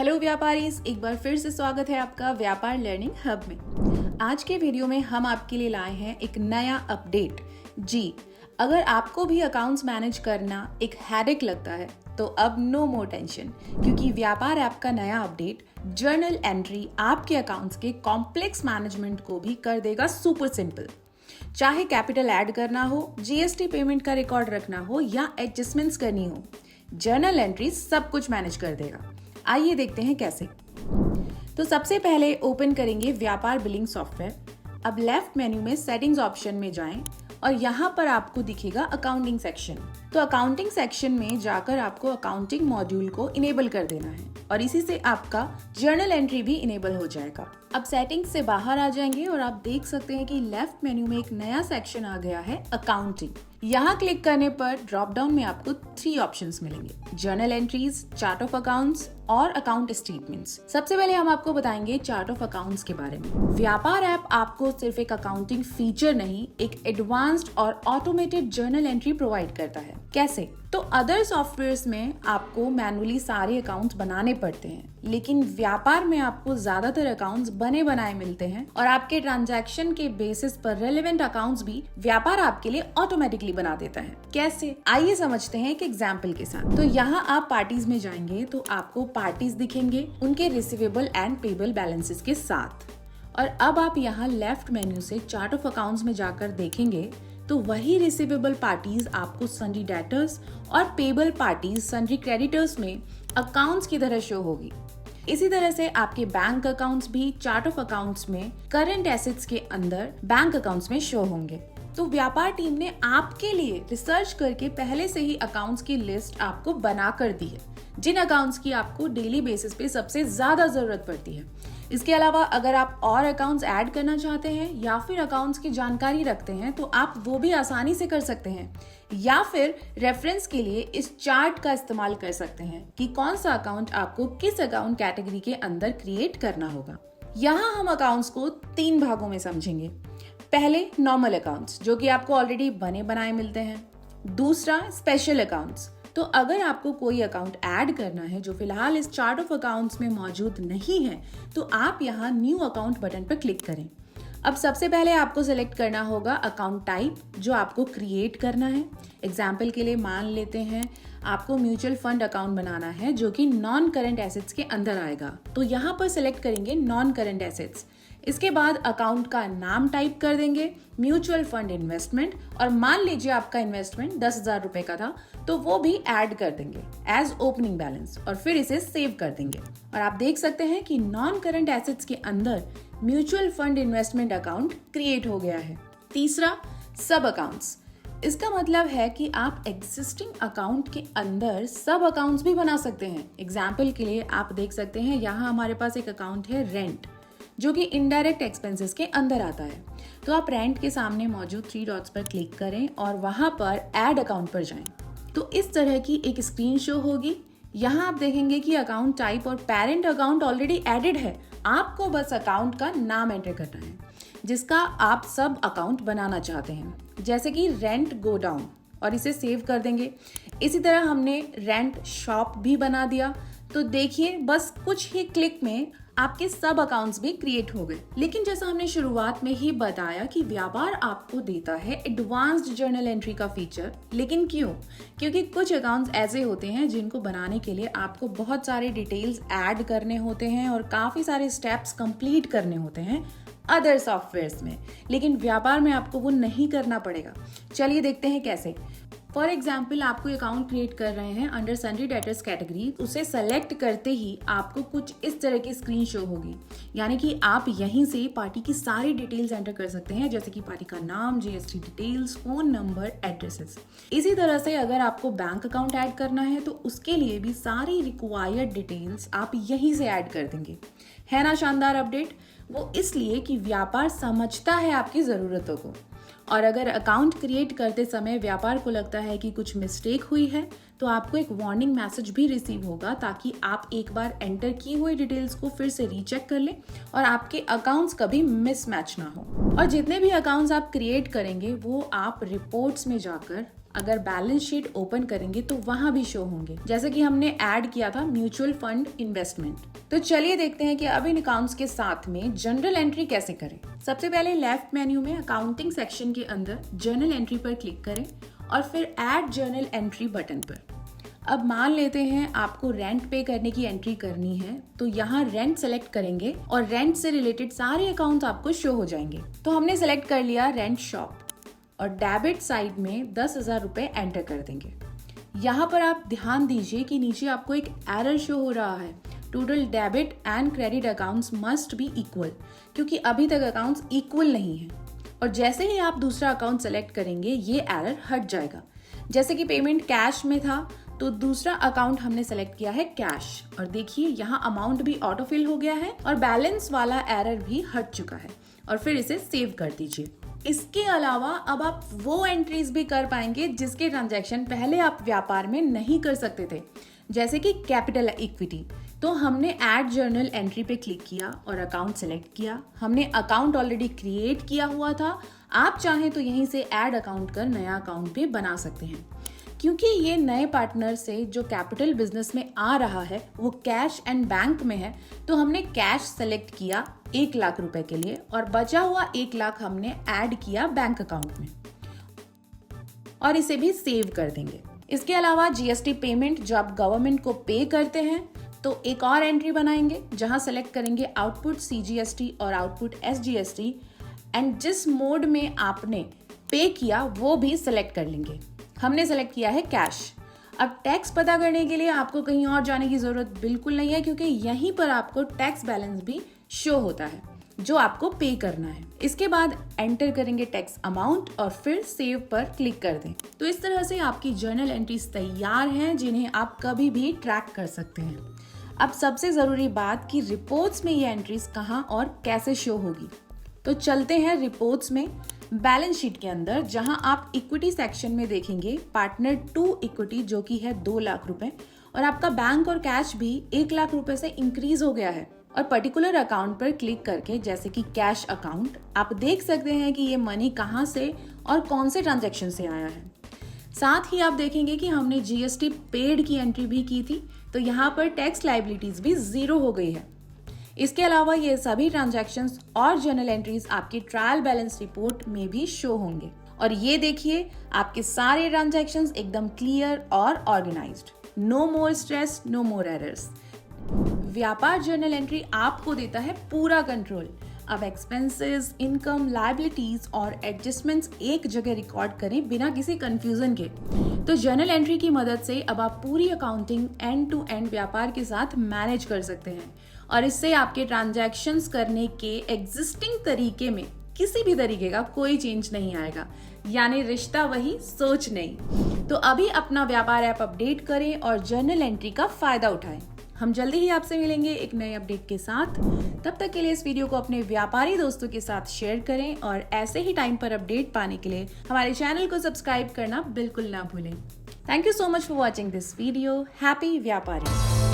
Hello व्यापारीज, एक बार फिर से स्वागत है आपका व्यापार लर्निंग हब में। आज के वीडियो में हम आपके लिए लाए हैं एक नया अपडेट। जी, अगर आपको भी अकाउंट्स मैनेज करना एक हेडेक लगता है तो अब नो मोर टेंशन, क्योंकि व्यापार ऐप का नया अपडेट जर्नल एंट्री आपके अकाउंट्स के कॉम्प्लेक्स मैनेजमेंट को भी कर देगा सुपर सिंपल। चाहे कैपिटल ऐड करना हो, जीएसटी पेमेंट का रिकॉर्ड रखना हो या एडजस्टमेंट्स करनी हो, जर्नल एंट्री सब कुछ मैनेज कर देगा। आइए देखते हैं कैसे। तो सबसे पहले ओपन करेंगे व्यापार बिलिंग सॉफ्टवेयर। अब लेफ्ट मेन्यू में सेटिंग्स ऑप्शन में जाएं और यहाँ पर आपको दिखेगा अकाउंटिंग सेक्शन। तो अकाउंटिंग सेक्शन में जाकर आपको अकाउंटिंग मॉड्यूल को इनेबल कर देना है और इसी से आपका जर्नल एंट्री भी इनेबल हो जाएगा। अब सेटिंग्स से बाहर आ जाएंगे और आप देख सकते हैं कि लेफ्ट मेन्यू में एक नया सेक्शन आ गया है, अकाउंटिंग। यहाँ क्लिक करने पर ड्रॉप डाउन में आपको 3 ऑप्शंस मिलेंगे, journal entries, chart of accounts और अकाउंट स्टेटमेंट्स। सबसे पहले हम आपको बताएंगे चार्ट ऑफ अकाउंट्स के बारे में। व्यापार ऐप आपको सिर्फ एक अकाउंटिंग फीचर नहीं, एक एडवांस्ड और ऑटोमेटेड जर्नल एंट्री प्रोवाइड करता है। कैसे? तो अदर सॉफ्टवेयर्स में आपको मैनुअली सारे अकाउंट्स बनाने पड़ते हैं, लेकिन व्यापार में आपको ज्यादातर अकाउंट्स बने बनाए मिलते हैं और आपके ट्रांजैक्शन के बेसिस पर रेलेवेंट अकाउंट्स भी व्यापार आपके लिए ऑटोमेटिकली बना देता है। कैसे? आइए समझते हैं एक एग्जांपल के साथ। तो यहाँ आप पार्टीज में जाएंगे तो आपको पार्टीज दिखेंगे उनके रिसीवेबल एंड पेबल बैलेंसेस के साथ। और अब आप यहाँ लेफ्ट मेन्यू से चार्ट ऑफ अकाउंट्स में जाकर देखेंगे तो वही रिसीवेबल पार्टीज आपको सन्ड्री डेटर्स और पेबल पार्टीज सन्ड्री क्रेडिटर्स में अकाउंट्स की तरह शो होगी। इसी तरह से आपके बैंक अकाउंट्स भी चार्ट ऑफ अकाउंट्स में करंट एसेट्स के अंदर बैंक अकाउंट्स में शो होंगे। तो व्यापार टीम ने आपके लिए रिसर्च करके पहले से ही अकाउंट्स की लिस्ट आपको बना कर दी है, जिन अकाउंट्स की आपको डेली बेसिस पे सबसे ज्यादा जरूरत पड़ती है। इसके अलावा अगर आप और अकाउंट्स ऐड करना चाहते हैं या फिर अकाउंट्स की जानकारी रखते हैं तो आप वो भी आसानी से कर सकते हैं, या फिर रेफरेंस के लिए इस चार्ट का इस्तेमाल कर सकते हैं कि कौन सा अकाउंट आपको किस अकाउंट कैटेगरी के अंदर क्रिएट करना होगा। यहाँ हम अकाउंट्स को 3 भागों में समझेंगे। पहले नॉर्मल अकाउंट्स, जो कि आपको ऑलरेडी बने बनाए मिलते हैं। दूसरा स्पेशल अकाउंट्स, तो अगर आपको कोई अकाउंट ऐड करना है जो फिलहाल इस चार्ट ऑफ अकाउंट्स में मौजूद नहीं है तो आप यहाँ न्यू अकाउंट बटन पर क्लिक करें। अब सबसे पहले आपको सिलेक्ट करना होगा अकाउंट टाइप जो आपको क्रिएट करना है। एग्जाम्पल के लिए मान लेते हैं आपको म्यूचुअल फंड अकाउंट बनाना है जो कि नॉन करंट एसेट्स के अंदर आएगा, तो यहाँ पर सिलेक्ट करेंगे नॉन करंट एसेट्स। इसके बाद अकाउंट का नाम टाइप कर देंगे म्यूचुअल फंड इन्वेस्टमेंट, और मान लीजिए आपका इन्वेस्टमेंट 10,000 रुपए का था तो वो भी ऐड कर देंगे एज ओपनिंग बैलेंस और फिर इसे सेव कर देंगे। और आप देख सकते हैं कि नॉन करंट एसेट्स के अंदर mutual fund investment account create हो गया है। तीसरा, सब अकाउंट्स। इसका मतलब है कि आप एग्जिस्टिंग अकाउंट के अंदर सब अकाउंट्स भी बना सकते हैं। एग्जाम्पल के लिए आप देख सकते हैं यहाँ हमारे पास एक अकाउंट है रेंट, जो कि इनडायरेक्ट एक्सपेंसेस के अंदर आता है। तो आप रेंट के सामने मौजूद 3 डॉट्स पर क्लिक करें और वहां पर ऐड अकाउंट पर जाएं। तो इस तरह की एक स्क्रीन शो होगी। यहाँ आप देखेंगे कि अकाउंट टाइप और पेरेंट अकाउंट ऑलरेडी एडेड है। आपको बस अकाउंट का नाम एंटर करना है जिसका आप सब अकाउंट बनाना चाहते हैं, जैसे कि रेंट गो डाउन, और इसे सेव कर देंगे। इसी तरह हमने रेंट शॉप भी बना दिया। तो देखिए, बस कुछ ही क्लिक में आपके सब अकाउंट्स भी क्रिएट हो गए। लेकिन जैसा हमने शुरुआत में ही बताया कि व्यापार आपको देता है एडवांस्ड जर्नल एंट्री का फीचर, लेकिन क्यों? क्योंकि कुछ अकाउंट्स ऐसे होते हैं जिनको बनाने के लिए आपको बहुत सारे डिटेल्स ऐड करने होते हैं और काफी सारे स्टेप्स कंप्लीट करने होते हैं अदर सॉफ्टवेयर्स में, लेकिन व्यापार में आपको वो नहीं करना पड़ेगा। चलिए देखते हैं कैसे। फॉर एग्जाम्पल, आपको अकाउंट क्रिएट कर रहे हैं अंडर सन्ड्री डेटर्स कैटेगरी। उसे सेलेक्ट करते ही आपको कुछ इस तरह की स्क्रीन शो होगी, यानी कि आप यहीं से पार्टी की सारी डिटेल्स एंटर कर सकते हैं, जैसे कि पार्टी का नाम, GST details, phone number, addresses. इसी तरह से अगर आपको बैंक अकाउंट ऐड करना है तो उसके लिए भी सारी रिक्वायर्ड डिटेल्स आप यहीं से ऐड कर देंगे। है ना शानदार अपडेट? वो इसलिए कि व्यापार समझता है आपकी जरूरतों को, और अगर अकाउंट क्रिएट करते समय व्यापार को लगता है कि कुछ मिस्टेक हुई है तो आपको एक वार्निंग मैसेज भी रिसीव होगा, ताकि आप एक बार एंटर की हुई डिटेल्स को फिर से रीचेक कर लें और आपके अकाउंट्स कभी मिसमैच ना हो। और जितने भी अकाउंट्स आप क्रिएट करेंगे वो आप रिपोर्ट्स में जाकर अगर बैलेंस शीट ओपन करेंगे तो वहां भी शो होंगे, जैसे कि हमने ऐड किया था म्यूचुअल फंड इन्वेस्टमेंट। तो चलिए देखते हैं कि अब इन अकाउंट्स के साथ में जर्नल एंट्री कैसे करें। सबसे पहले लेफ्ट मेन्यू में अकाउंटिंग सेक्शन के अंदर जर्नल एंट्री पर क्लिक करें और फिर ऐड जर्नल एंट्री बटन पर। अब मान लेते हैं आपको रेंट पे करने की एंट्री करनी है, तो यहाँ रेंट सेलेक्ट करेंगे और रेंट से रिलेटेड सारे अकाउंट आपको शो हो जाएंगे। तो हमने सेलेक्ट कर लिया रेंट शॉप और डेबिट साइड में 10,000 रुपए एंटर कर देंगे। यहाँ पर आप ध्यान दीजिए कि नीचे आपको एक एरर शो हो रहा है, total debit and credit accounts must be equal, क्योंकि अभी तक अकाउंट्स इक्वल नहीं है। और जैसे ही आप दूसरा अकाउंट सेलेक्ट करेंगे ये एरर हट जाएगा। जैसे कि पेमेंट कैश में था तो दूसरा अकाउंट हमने सेलेक्ट किया है कैश, और देखिए यहाँ अमाउंट भी ऑटो फिल हो गया है और बैलेंस वाला एरर भी हट चुका है। और फिर इसे सेव कर दीजिए। इसके अलावा अब आप वो एंट्रीज भी कर पाएंगे जिसके ट्रांजैक्शन पहले आप व्यापार में नहीं कर सकते थे, जैसे कि कैपिटल इक्विटी। तो हमने ऐड जर्नल एंट्री पे क्लिक किया और अकाउंट सेलेक्ट किया। हमने अकाउंट ऑलरेडी क्रिएट किया हुआ था, आप चाहें तो यहीं से ऐड अकाउंट कर नया अकाउंट भी बना सकते हैं। क्योंकि ये नए पार्टनर से जो कैपिटल बिजनेस में आ रहा है वो कैश एंड बैंक में है, तो हमने कैश सेलेक्ट किया 1 लाख रुपए के लिए और बचा हुआ 1 लाख हमने ऐड किया बैंक अकाउंट में और इसे भी सेव कर देंगे। इसके अलावा जीएसटी पेमेंट जो आप गवर्नमेंट को पे करते हैं, तो एक और एंट्री बनाएंगे जहां सेलेक्ट करेंगे आउटपुट सीजीएसटी और आउटपुट एसजीएसटी एंड जिस मोड में आपने पे किया वो भी सेलेक्ट कर लेंगे। हमने सेलेक्ट किया है कैश। अब टैक्स पता करने के लिए आपको कहीं और जाने की जरूरत बिल्कुल नहीं है, क्योंकि यहीं पर आपको टैक्स बैलेंस भी शो होता है जो आपको पे करना है। इसके बाद एंटर करेंगे टैक्स अमाउंट और फिर सेव पर क्लिक कर दें। तो इस तरह से आपकी जर्नल एंट्रीज तैयार हैं जिन्हें आप कभी भी ट्रैक कर सकते हैं। अब सबसे जरूरी बात कि रिपोर्ट्स में ये एंट्रीज कहाँ और कैसे शो होगी। तो चलते हैं रिपोर्ट्स में, बैलेंस शीट के अंदर, जहां आप इक्विटी सेक्शन में देखेंगे पार्टनर 2 इक्विटी जो कि है 2 लाख रुपए और आपका बैंक और कैश भी 1 लाख रुपए से इंक्रीज हो गया है। और पर्टिकुलर अकाउंट पर क्लिक करके, जैसे कि कैश अकाउंट, आप देख सकते हैं कि ये मनी कहां से और कौन से ट्रांजैक्शन से आया है। साथ ही आप देखेंगे कि हमने जीएसटी पेड की एंट्री भी की थी, तो यहाँ पर टैक्स लायबिलिटीज भी 0 हो गई है। इसके अलावा ये सभी ट्रांजैक्शंस और जर्नल एंट्रीज आपकी ट्रायल बैलेंस रिपोर्ट में भी शो होंगे। और ये देखिए आपके सारे ट्रांजैक्शंस एकदम क्लियर और organised. No more stress, no more errors. Vyapar journal entry आपको देता है पूरा कंट्रोल। अब एक्सपेंसेस, इनकम, लायबिलिटीज और एडजस्टमेंट्स एक जगह रिकॉर्ड करें बिना किसी कंफ्यूजन के। तो जर्नल एंट्री की मदद से अब आप पूरी अकाउंटिंग एंड टू एंड व्यापार के साथ मैनेज कर सकते हैं और इससे आपके ट्रांजैक्शंस करने के एग्जिस्टिंग तरीके में किसी भी तरीके का कोई चेंज नहीं आएगा, यानी रिश्ता वही, सोच नहीं। तो अभी अपना व्यापार ऐप अपडेट करें और जर्नल एंट्री का फायदा उठाएं। हम जल्दी ही आपसे मिलेंगे एक नए अपडेट के साथ। तब तक के लिए इस वीडियो को अपने व्यापारी दोस्तों के साथ शेयर करें और ऐसे ही टाइम पर अपडेट पाने के लिए हमारे चैनल को सब्सक्राइब करना बिल्कुल ना भूलें। Thank you so much for watching this video. Happy व्यापारी।